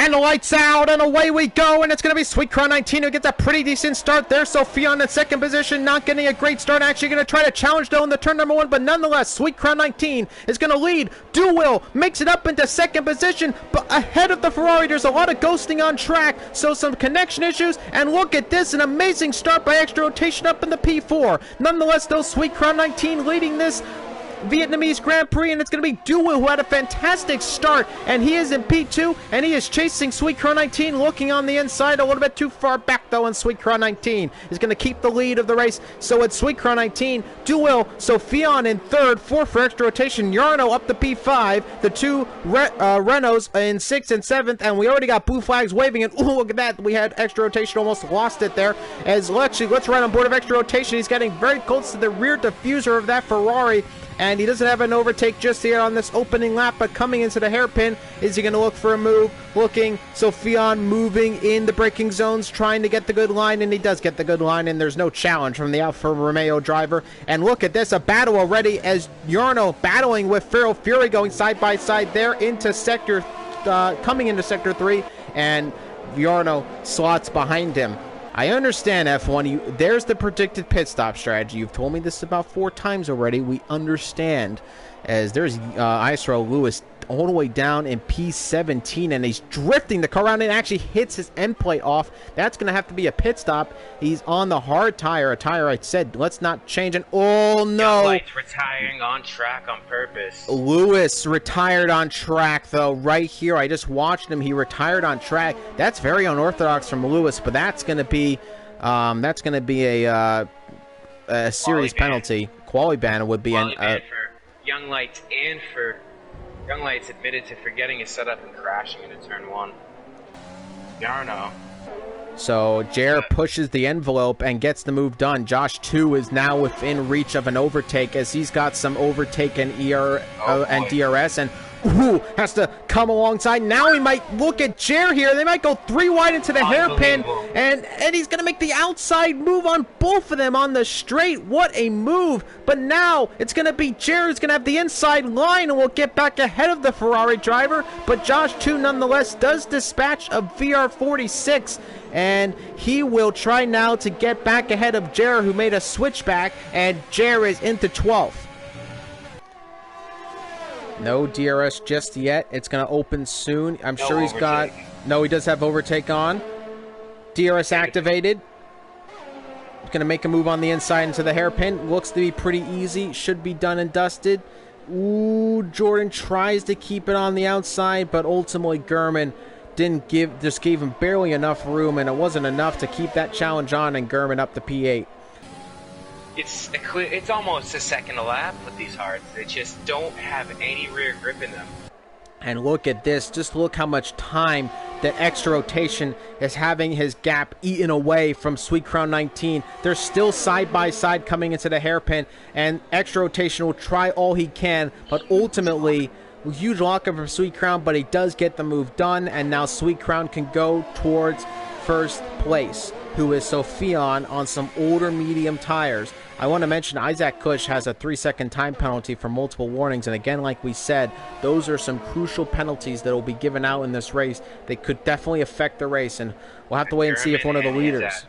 And lights out, and away we go, and it's going to be Sweet Crown 19 who gets a pretty decent start there. Sophion in second position, not getting a great start. Actually going to try to challenge though in the turn number 1, but nonetheless, Sweet Crown 19 is going to lead. Duwil makes it up into second position, but ahead of the Ferrari. There's a lot of ghosting on track, so some connection issues, and look at this, an amazing start by Extra Rotation up in the P4. Nonetheless, though, Sweet Crown 19 leading this Vietnamese Grand Prix, and it's going to be Duwil who had a fantastic start, and he is in P2, and he is chasing Sweet Crown 19, looking on the inside a little bit too far back though, and Sweet Crown 19 is going to keep the lead of the race. So it's Sweet Crown 19, Duwil, Sophion in third, 4 for Extra Rotation, Yarno up to P5, the 2 Renaults in 6th and 7th, and we already got blue flags waving, and ooh, look at that, we had Extra Rotation almost lost it there, as let's right on board of Extra Rotation. He's getting very close to the rear diffuser of that Ferrari, and he doesn't have an overtake just here on this opening lap, but coming into the hairpin, is he going to look for a move? Looking, Sophion moving in the braking zones, trying to get the good line, and he does get the good line, and there's no challenge from the Alfa Romeo driver. And look at this, a battle already as Yarno battling with Feral Fury going side by side there into sector, coming into sector 3, and Yarno slots behind him. I understand, F1, there's the predicted pit stop strategy. You've told me this about 4 times already. We understand, as there's ISRL Lewis all the way down in P17, and he's drifting the car around and actually hits his end plate off. That's going to have to be a pit stop. He's on the hard tire, a tire I said let's not change. And oh no, Lights retiring on track on purpose. Lewis retired on track though, right here. I just watched him. He retired on track. That's very unorthodox from Lewis, but that's going to be a serious penalty. Quali ban would be ban for Young Lights, and for Young Lights admitted to forgetting his setup and crashing into turn 1. Yarno. So Jer pushes the envelope and gets the move done. Josh 2 is now within reach of an overtake, as he's got some overtake and and DRS, and ooh, has to come alongside. Now he might look at Jer here. They might go 3 wide into the hairpin, and he's going to make the outside move on both of them on the straight. What a move. But now it's going to be Jer who's going to have the inside line, and will get back ahead of the Ferrari driver. But Josh 2 nonetheless does dispatch a VR46, and he will try now to get back ahead of Jer, who made a switchback, and Jer is into 12th. No DRS just yet. It's going to open soon. I'm sure he's got... No, he does have overtake on. DRS activated. He's going to make a move on the inside into the hairpin. Looks to be pretty easy. Should be done and dusted. Ooh, Jordan tries to keep it on the outside, but ultimately Gurman just gave him barely enough room, and it wasn't enough to keep that challenge on, and Gurman up to P8. It's almost a second a lap with these hards. They just don't have any rear grip in them. And look at this. Just look how much time that Extra Rotation is having his gap eaten away from Sweet Crown 19. They're still side by side coming into the hairpin, and Extra Rotation will try all he can, but ultimately huge lockup for Sweet Crown, but he does get the move done, and now Sweet Crown can go towards first place, who is Sophion on some older medium tires. I want to mention Isaac Kush has a 3-second time penalty for multiple warnings, and again, like we said, those are some crucial penalties that will be given out in this race. They could definitely affect the race, and we'll have to wait and see if one of the leaders...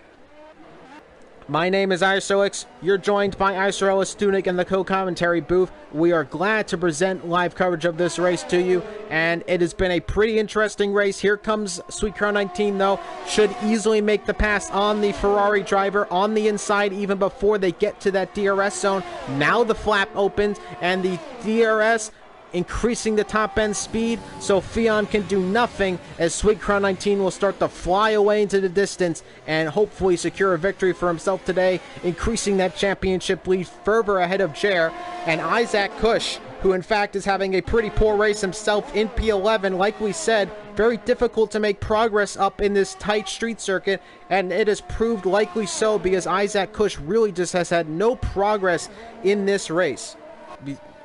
My name is ISRL. You're joined by ISRL Stunik in the co-commentary booth. We are glad to present live coverage of this race to you, and it has been a pretty interesting race. Here comes Sweet Crown 19, though. Should easily make the pass on the Ferrari driver on the inside even before they get to that DRS zone. Now the flap opens, and the DRS increasing the top end speed, so Sophion can do nothing, as Sweet Crown 19 will start to fly away into the distance and hopefully secure a victory for himself today, increasing that championship lead further ahead of Jer. And Isaac Kush, who in fact is having a pretty poor race himself in P11, like we said, very difficult to make progress up in this tight street circuit, and it has proved likely so, because Isaac Kush really just has had no progress in this race.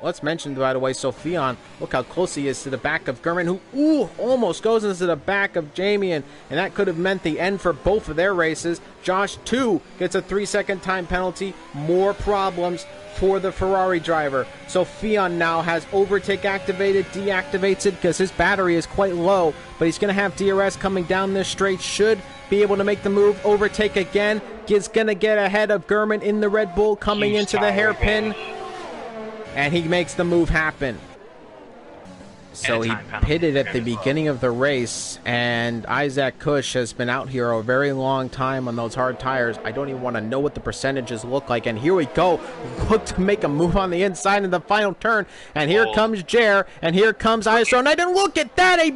let's mention, by the way, Sophion, look how close he is to the back of Gurman, who almost goes into the back of Jamian, and that could have meant the end for both of their races. Josh, too, gets a 3-second time penalty. More problems for the Ferrari driver. Sophion now has overtake activated, deactivates it because his battery is quite low, but he's going to have DRS coming down this straight, should be able to make the move, overtake again, is going to get ahead of Gurman in the Red Bull, coming into the hairpin, and he makes the move happen. So he pitted at the beginning of the race, and Isaac Kush has been out here a very long time on those hard tires. I don't even want to know what the percentages look like. And here we go. Look to make a move on the inside in the final turn. And here comes Jer, and here comes ISRL. And I didn't look at that. A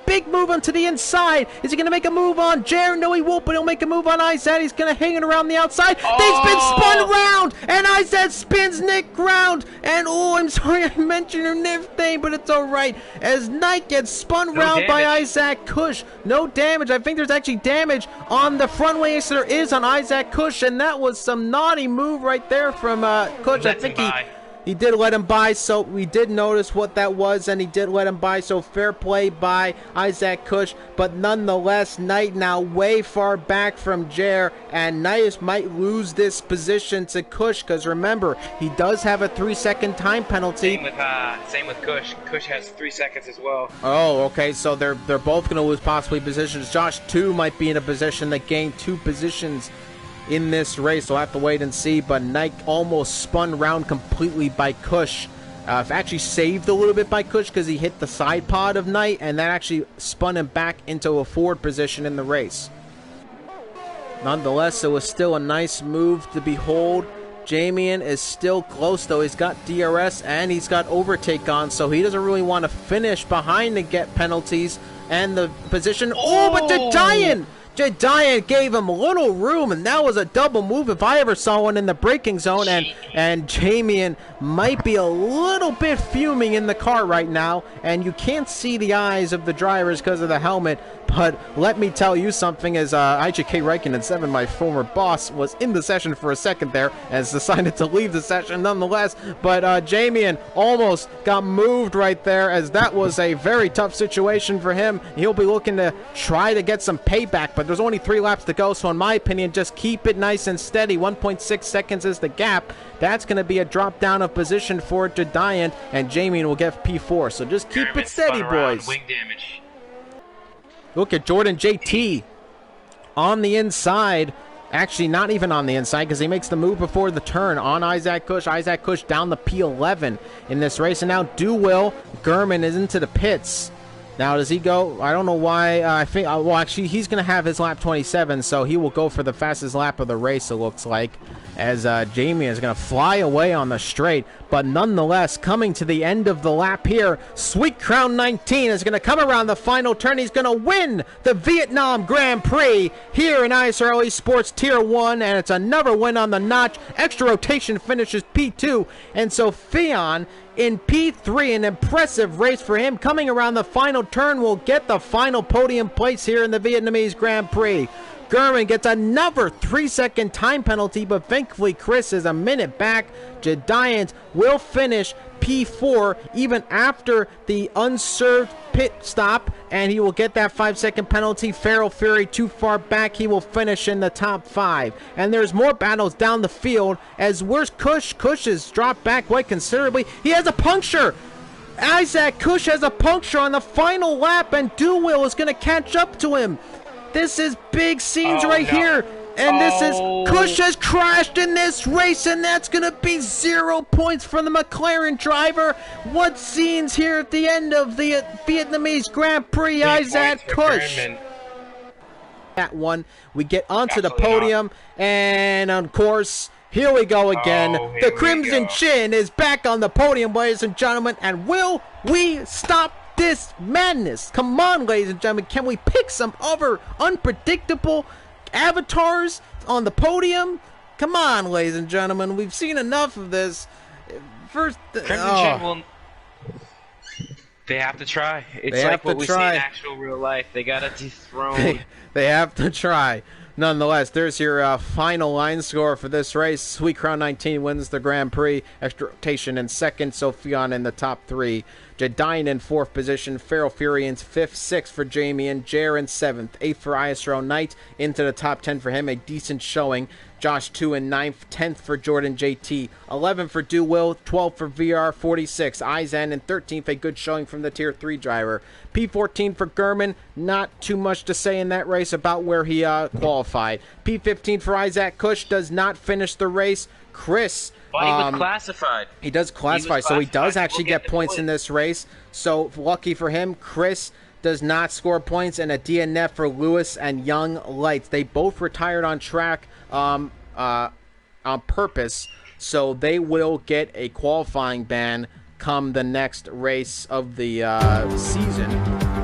big move onto the inside. Is he going to make a move on Jer? No, he won't, but he'll make a move on Isaac. He's going to hang it around the outside. They've been spun round, and Isaac spins Nick round. And oh, I'm sorry I mentioned her name, but it's all right. As Knight gets spun round by Isaac Kush. No damage. I think there's actually damage on the front wing. There is on Isaac Kush, and that was some naughty move right there from Kush. I think he did let him by, so we did notice what that was, and he did let him by, so fair play by Isaac Kush. But nonetheless, Knight now way far back from Jer, and Knight might lose this position to Kush, because remember, he does have a 3-second time penalty. Same with Kush. Kush has 3 seconds as well. Oh, okay, so they're both going to lose possibly positions. Josh, too, might be in a position to gain 2 positions in this race. We'll have to wait and see, but Knight almost spun round completely by Kush. Actually saved a little bit by Kush because he hit the side pod of Knight, and that actually spun him back into a forward position in the race. Nonetheless, it was still a nice move to behold. Jamian is still close, though. He's got DRS and he's got overtake on, so he doesn't really want to finish behind to get penalties and the position. Oh, but the Giant! Jediah gave him little room, and that was a double move if I ever saw one in the braking zone, and Jamian might be a little bit fuming in the car right now, and you can't see the eyes of the drivers because of the helmet, but let me tell you something, as IJK Raikkonen 7, my former boss, was in the session for a second there, has decided to leave the session nonetheless, but Jamian almost got moved right there, as that was a very tough situation for him. He'll be looking to try to get some payback, but there's only 3 laps to go, so in my opinion, just keep it nice and steady. 1.6 seconds is the gap. That's going to be a drop down of position for Jediant, and Jamian will get P4, so just keep it steady, boys. Wing damage. Look at Jordan JT on the inside. Actually, not even on the inside, because he makes the move before the turn on Isaac Kush. Isaac Kush down the P11 in this race, and now Duwill Gurman is into the pits. Now, does he go? I don't know why. I think, well, actually, he's going to have his lap 27, so he will go for the fastest lap of the race, it looks like, as Jamian is going to fly away on the straight. But nonetheless, coming to the end of the lap here, Sweet Crown 19 is going to come around the final turn. He's going to win the Vietnam Grand Prix here in ISRL Esports Tier 1, and it's another win on the notch. Extra rotation finishes P2, and so Fion in P3, an impressive race for him. Coming around the final turn will get the final podium place here in the Vietnamese Grand Prix. Gurman gets another 3-second time penalty, but thankfully Chris is a minute back. Jediant will finish P4 even after the unserved pit stop, and he will get that 5-second penalty. Feral Fury too far back. He will finish in the top 5. And there's more battles down the field, as where's Kush? Kush has dropped back quite considerably. He has a puncture. Isaac Kush has a puncture on the final lap, and Duwill is going to catch up to him. This is big scenes here. And this is, Kush has crashed in this race, and that's going to be 0 points for the McLaren driver. What scenes here at the end of the Vietnamese Grand Prix, Isaac Kush. That one, we get onto the podium, and of course, here we go again. The Crimson Chin is back on the podium, ladies and gentlemen, and will we stop this madness? Come on, ladies and gentlemen, can we pick some other unpredictable avatars on the podium? Come on, ladies and gentlemen, we've seen enough of this. First, they have to try. It's like what we see in actual real life. They gotta dethrone. They have to try. Nonetheless, there's your final line score for this race. Sweet Crown 19 wins the Grand Prix. Extra rotation in second. Sophion in the top three. Jadine in fourth position. Feral Fury in fifth. Sixth for Jamie. And Jer in seventh. Eighth for ISRL Knight. Into the top 10 for him. A decent showing. Josh 2 in ninth. 10th for Jordan JT. 11th for Do Will. 12th for VR 46. Izan in 13th. A good showing from the Tier 3 driver. P14 for Gurman. Not too much to say in that race about where he qualified. P15 for Isaac Kush. Does not finish the race. Chris. But he was classified. He does classify, so he does actually get points in this race. So lucky for him, Chris does not score points, and a DNF for Lewis and Young Lights. They both retired on track on purpose, so they will get a qualifying ban come the next race of the season.